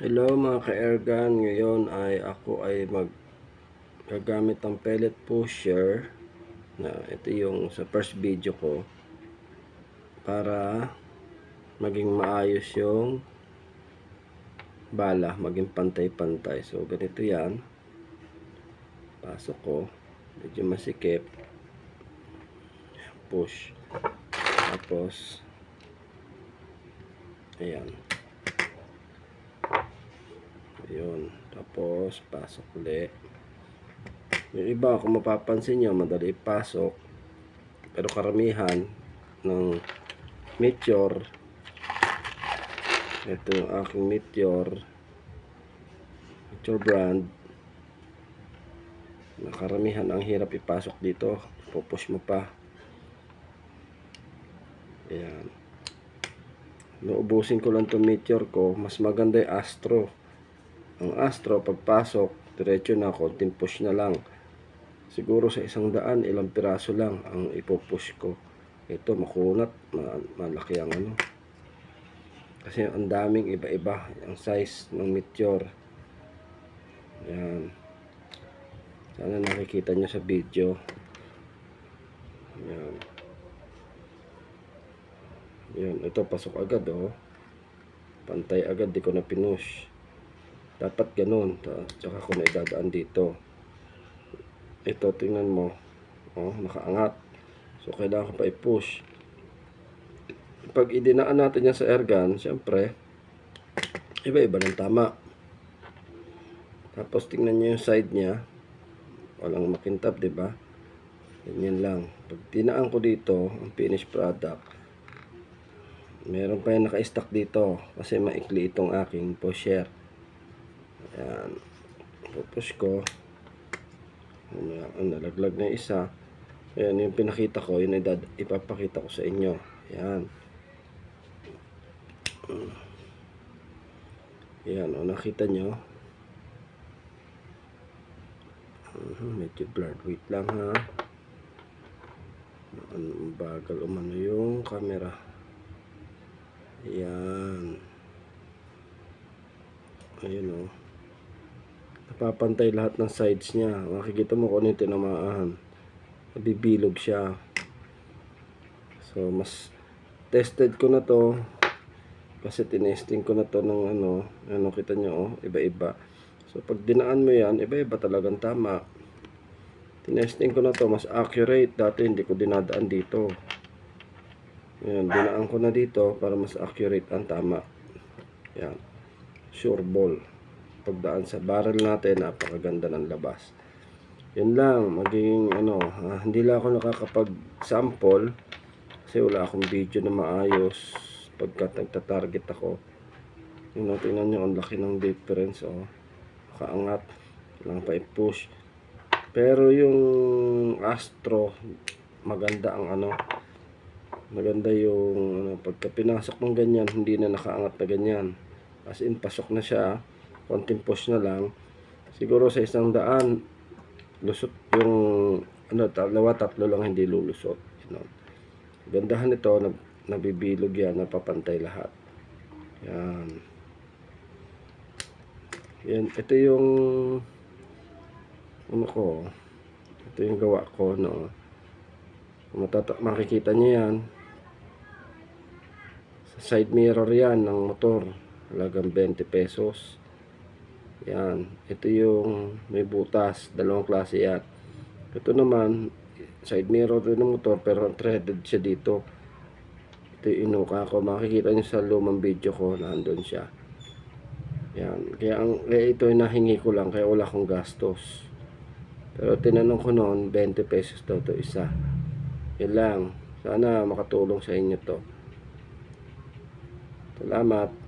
Hello mga ka-airgun, ngayon ay ako ay gagamit ng pellet pusher na ito yung sa first video ko para maging maayos yung bala, maging pantay-pantay. So ganito yan, pasok ko, medyo masikip, push, tapos ayan, ayun, tapos pasok ulit. Yung iba, kung mapapansin nyo, madali ipasok, pero karamihan ng Meteor, ito yung aking Meteor brand, na karamihan ang hirap ipasok dito, pupush mo pa. Ayan, naubusin ko lang itong Meteor ko. Mas maganda yung Astro. Ang Astro, pagpasok diretso na, konting push na lang. Siguro sa 100, ilang piraso lang ang ipopush ko. Ito makunat, malaki ang ano, kasi ang daming iba-iba ang size ng Meteor. Ayan, sana nakikita nyo sa video. Ayan, ayan, ito pasok agad, oh, pantay agad, di ko na pinush. Dapat ganun, tsaka ko na idadaan dito. Ito, tingnan mo, oh, nakaangat. So kailangan ko pa i-push. Pag idinaan natin yan sa airgun, syempre iba-iba ng tama. Tapos tingnan nyo yung side nya, walang makintab, diba? Ganyan lang. Pag dinaan ko dito ang finished product, meron pa yung naka-stack dito kasi maikli itong aking pusher. Ayan, pupush ko. Nalaglag na isa. Ayan yung pinakita ko, yun ay ipapakita ko sa inyo. Ayan, ayan, o, nakita nyo. Medyo blurred, wait lang ha. Bagal umano yung camera. Ayan, ayun, o, napapantay lahat ng sides nya. Makikita mo kung ano yung tinamaan, nabibilog siya. So mas tested ko na to kasi tinesting ko na to ng ano, kita nyo, oh, iba-iba. So pag dinaan mo yan, iba-iba talagang tama. Tinesting ko na to, mas accurate. Dati hindi ko dinadaan dito. Ayan, dinaan ko na dito para mas accurate ang tama. Ayan, sure ball. Pagdaan sa barrel natin, napakaganda ng labas. Yun lang, maging ano, hindi lang ako nakakapag-sample kasi wala akong video na maayos pagka nagta-target ako. Yun, tingnan nyo, ang laki ng difference, oh, kaangat lang pa i-push. Pero yung Astro, maganda ang ano, maganda yung ano, pagka pinasok ng ganyan, hindi na nakaangat na ganyan, as in pasok na siya, konting push na lang. Siguro sa 100 lusot yung ano, tatlo lang hindi lulusot, you know. Gandahan nito, nabibilog yan, napapantay lahat. Yan, yan, ito yung ano ko, ito yung gawa ko, no. Makikita nyo yan sa side mirror yan ng motor, halagang 20 pesos. Yan, ito yung may butas, dalawang klase yan. Ito naman side mirror rin ng motor pero threaded siya dito. Ito yung inuka ko, makikita nyo sa lumang video ko, nandun siya. Yan, kaya ito yung nahingi ko lang, kaya wala akong gastos. Pero tinanong ko noon, 20 pesos daw to isa. Yan lang, sana makatulong sa inyo to. Salamat.